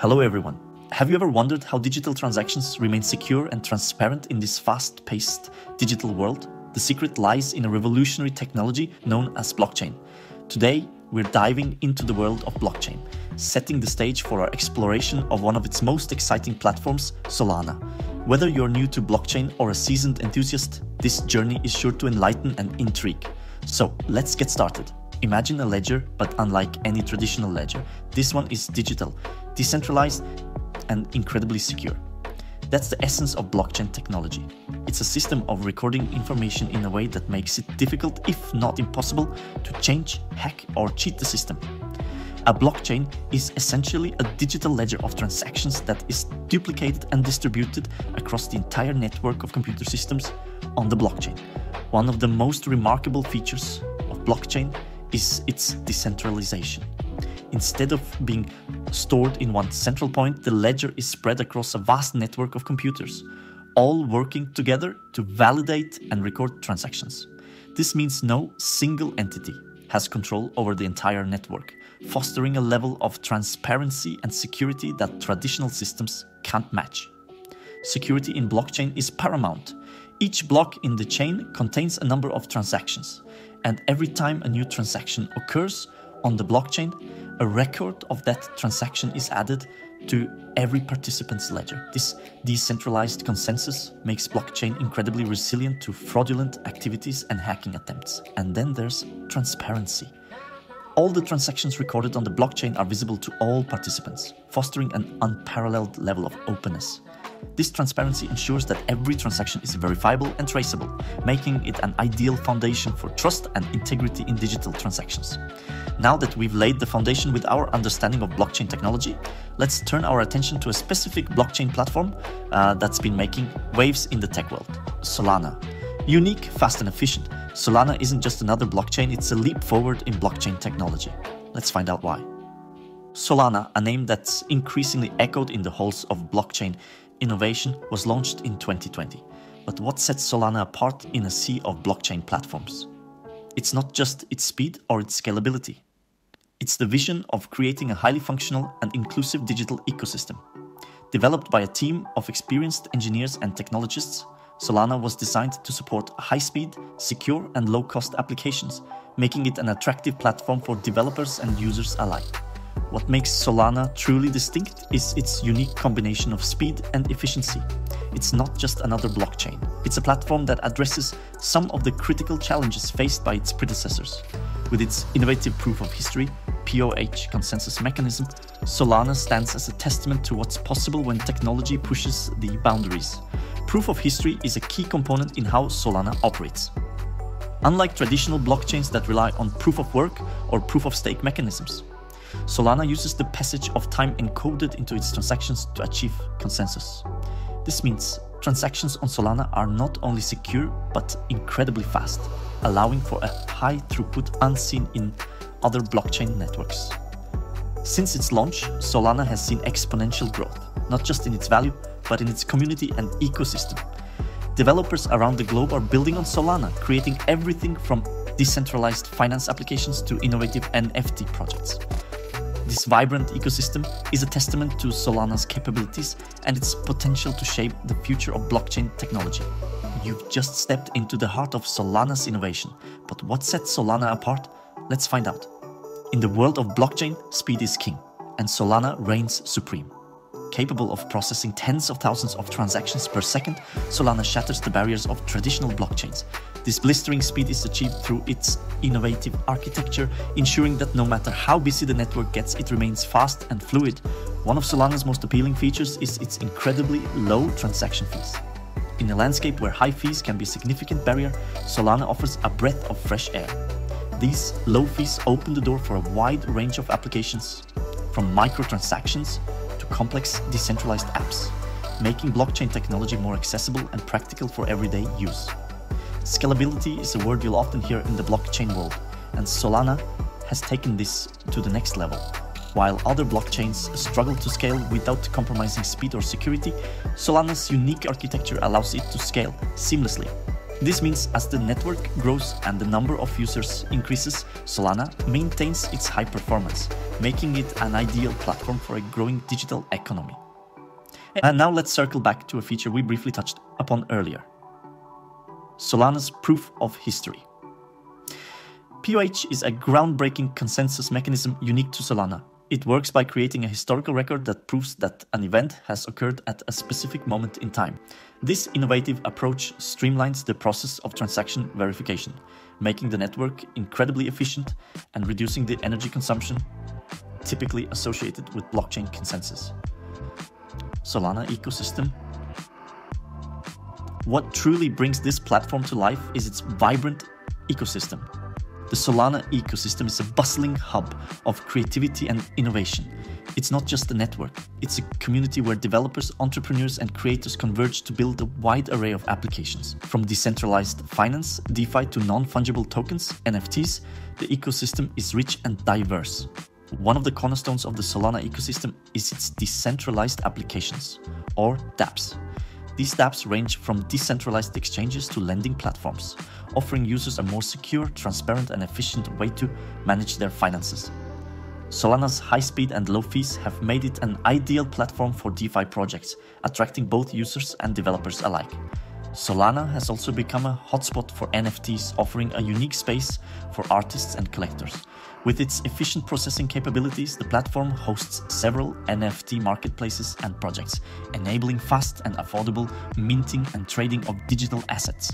Hello everyone. Have you ever wondered how digital transactions remain secure and transparent in this fast-paced digital world? The secret lies in a revolutionary technology known as blockchain. Today, we're diving into the world of blockchain, setting the stage for our exploration of one of its most exciting platforms, Solana. Whether you're new to blockchain or a seasoned enthusiast, this journey is sure to enlighten and intrigue. So, let's get started. Imagine a ledger, but unlike any traditional ledger, this one is digital, decentralized, and incredibly secure. That's the essence of blockchain technology. It's a system of recording information in a way that makes it difficult, if not impossible, to change, hack, or cheat the system. A blockchain is essentially a digital ledger of transactions that is duplicated and distributed across the entire network of computer systems on the blockchain. One of the most remarkable features of blockchain is its decentralization. Instead of being stored in one central point, the ledger is spread across a vast network of computers, all working together to validate and record transactions. This means no single entity has control over the entire network, fostering a level of transparency and security that traditional systems can't match. Security in blockchain is paramount. Each block in the chain contains a number of transactions, and every time a new transaction occurs on the blockchain, a record of that transaction is added to every participant's ledger. This decentralized consensus makes blockchain incredibly resilient to fraudulent activities and hacking attempts. And then there's transparency. All the transactions recorded on the blockchain are visible to all participants, fostering an unparalleled level of openness. This transparency ensures that every transaction is verifiable and traceable, making it an ideal foundation for trust and integrity in digital transactions. Now that we've laid the foundation with our understanding of blockchain technology, let's turn our attention to a specific blockchain platform that's been making waves in the tech world: Solana. Unique, fast and efficient, Solana isn't just another blockchain, it's a leap forward in blockchain technology. Let's find out why. Solana, a name that's increasingly echoed in the halls of blockchain innovation, was launched in 2020. But what sets Solana apart in a sea of blockchain platforms? It's not just its speed or its scalability. It's the vision of creating a highly functional and inclusive digital ecosystem. Developed by a team of experienced engineers and technologists, Solana was designed to support high-speed, secure and low-cost applications, making it an attractive platform for developers and users alike. What makes Solana truly distinct is its unique combination of speed and efficiency. It's not just another blockchain. It's a platform that addresses some of the critical challenges faced by its predecessors. With its innovative proof of history, POH consensus mechanism, Solana stands as a testament to what's possible when technology pushes the boundaries. Proof of history is a key component in how Solana operates. Unlike traditional blockchains that rely on proof of work or proof of stake mechanisms, Solana uses the passage of time encoded into its transactions to achieve consensus. This means transactions on Solana are not only secure but incredibly fast, allowing for a high throughput unseen in other blockchain networks. Since its launch, Solana has seen exponential growth, not just in its value, but in its community and ecosystem. Developers around the globe are building on Solana, creating everything from decentralized finance applications to innovative NFT projects. This vibrant ecosystem is a testament to Solana's capabilities and its potential to shape the future of blockchain technology. You've just stepped into the heart of Solana's innovation, but what sets Solana apart? Let's find out. In the world of blockchain, speed is king, and Solana reigns supreme. Capable of processing tens of thousands of transactions per second, Solana shatters the barriers of traditional blockchains. This blistering speed is achieved through its innovative architecture, ensuring that no matter how busy the network gets, it remains fast and fluid. One of Solana's most appealing features is its incredibly low transaction fees. In a landscape where high fees can be a significant barrier, Solana offers a breath of fresh air. These low fees open the door for a wide range of applications, from microtransactions to complex decentralized apps, making blockchain technology more accessible and practical for everyday use. Scalability is a word you'll often hear in the blockchain world, and Solana has taken this to the next level. While other blockchains struggle to scale without compromising speed or security, Solana's unique architecture allows it to scale seamlessly. This means as the network grows and the number of users increases, Solana maintains its high performance, making it an ideal platform for a growing digital economy. And now let's circle back to a feature we briefly touched upon earlier: Solana's proof of history. POH is a groundbreaking consensus mechanism unique to Solana. It works by creating a historical record that proves that an event has occurred at a specific moment in time. This innovative approach streamlines the process of transaction verification, making the network incredibly efficient and reducing the energy consumption typically associated with blockchain consensus. Solana Ecosystem. What truly brings this platform to life is its vibrant ecosystem. The Solana ecosystem is a bustling hub of creativity and innovation. It's not just a network, it's a community where developers, entrepreneurs, and creators converge to build a wide array of applications. From decentralized finance, DeFi, to non-fungible tokens, NFTs, the ecosystem is rich and diverse. One of the cornerstones of the Solana ecosystem is its decentralized applications, or dApps. These dApps range from decentralized exchanges to lending platforms, offering users a more secure, transparent, and efficient way to manage their finances. Solana's high speed and low fees have made it an ideal platform for DeFi projects, attracting both users and developers alike. Solana has also become a hotspot for NFTs, offering a unique space for artists and collectors. With its efficient processing capabilities, the platform hosts several NFT marketplaces and projects, enabling fast and affordable minting and trading of digital assets.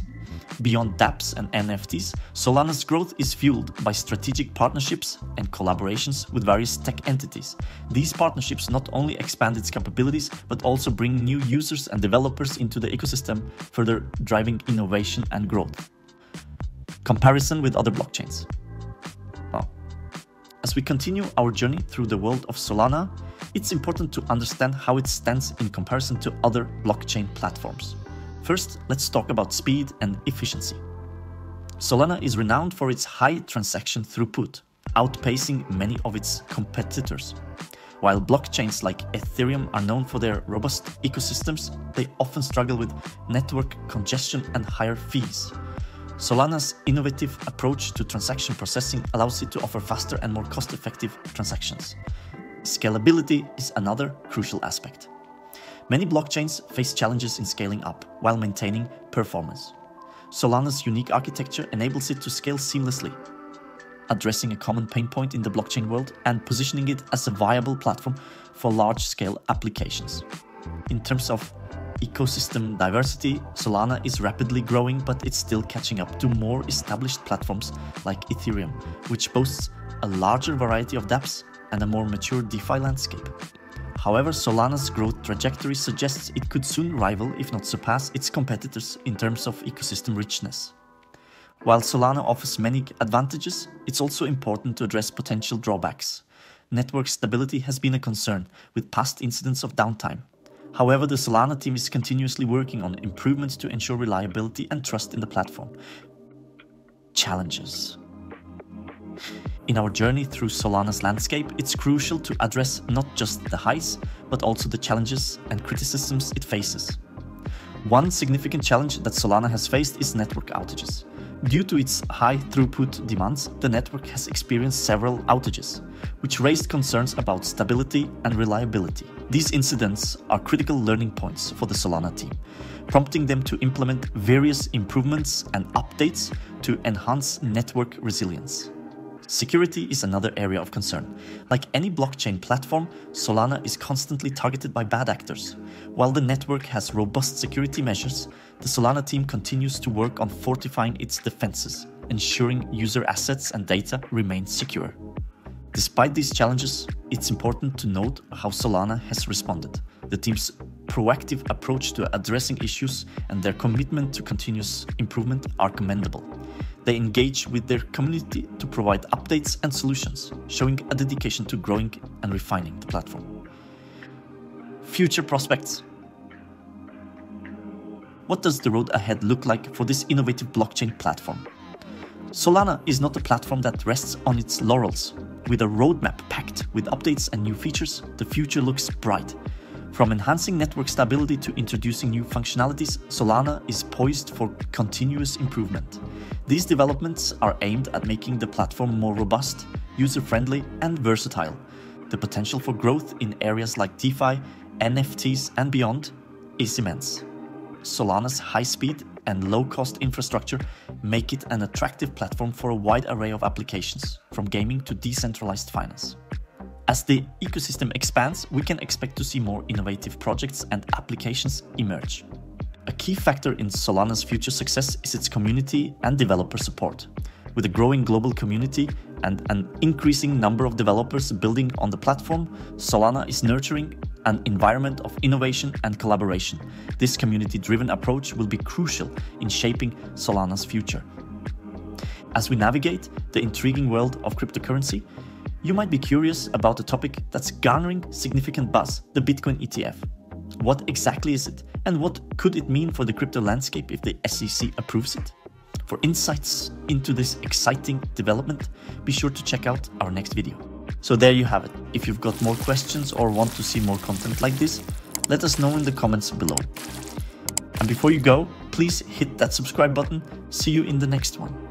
Beyond dApps and NFTs, Solana's growth is fueled by strategic partnerships and collaborations with various tech entities. These partnerships not only expand its capabilities, but also bring new users and developers into the ecosystem, further driving innovation and growth. Comparison with other blockchains. As we continue our journey through the world of Solana, it's important to understand how it stands in comparison to other blockchain platforms. First, let's talk about speed and efficiency. Solana is renowned for its high transaction throughput, outpacing many of its competitors. While blockchains like Ethereum are known for their robust ecosystems, they often struggle with network congestion and higher fees. Solana's innovative approach to transaction processing allows it to offer faster and more cost-effective transactions. Scalability is another crucial aspect. Many blockchains face challenges in scaling up while maintaining performance. Solana's unique architecture enables it to scale seamlessly, addressing a common pain point in the blockchain world and positioning it as a viable platform for large-scale applications. In terms of ecosystem diversity, Solana is rapidly growing, but it's still catching up to more established platforms like Ethereum, which boasts a larger variety of dApps and a more mature DeFi landscape. However, Solana's growth trajectory suggests it could soon rival, if not surpass, its competitors in terms of ecosystem richness. While Solana offers many advantages, it's also important to address potential drawbacks. Network stability has been a concern, with past incidents of downtime. However, the Solana team is continuously working on improvements to ensure reliability and trust in the platform. Challenges. In our journey through Solana's landscape, it's crucial to address not just the highs, but also the challenges and criticisms it faces. One significant challenge that Solana has faced is network outages. Due to its high throughput demands, the network has experienced several outages, which raised concerns about stability and reliability. These incidents are critical learning points for the Solana team, prompting them to implement various improvements and updates to enhance network resilience. Security is another area of concern. Like any blockchain platform, Solana is constantly targeted by bad actors. While the network has robust security measures, the Solana team continues to work on fortifying its defenses, ensuring user assets and data remain secure. Despite these challenges, it's important to note how Solana has responded. The team's proactive approach to addressing issues and their commitment to continuous improvement are commendable. They engage with their community to provide updates and solutions, showing a dedication to growing and refining the platform. Future prospects. What does the road ahead look like for this innovative blockchain platform? Solana is not a platform that rests on its laurels. With a roadmap packed with updates and new features, the future looks bright. From enhancing network stability to introducing new functionalities, Solana is poised for continuous improvement. These developments are aimed at making the platform more robust, user-friendly, and versatile. The potential for growth in areas like DeFi, NFTs, and beyond is immense. Solana's high-speed and low-cost infrastructure make it an attractive platform for a wide array of applications, from gaming to decentralized finance. As the ecosystem expands, we can expect to see more innovative projects and applications emerge. A key factor in Solana's future success is its community and developer support. With a growing global community and an increasing number of developers building on the platform, Solana is nurturing an environment of innovation and collaboration. This community-driven approach will be crucial in shaping Solana's future. As we navigate the intriguing world of cryptocurrency, you might be curious about a topic that's garnering significant buzz, the Bitcoin ETF. What exactly is it, and what could it mean for the crypto landscape if the SEC approves it? For insights into this exciting development, be sure to check out our next video. So there you have it. If you've got more questions or want to see more content like this, let us know in the comments below. And before you go, please hit that subscribe button. See you in the next one.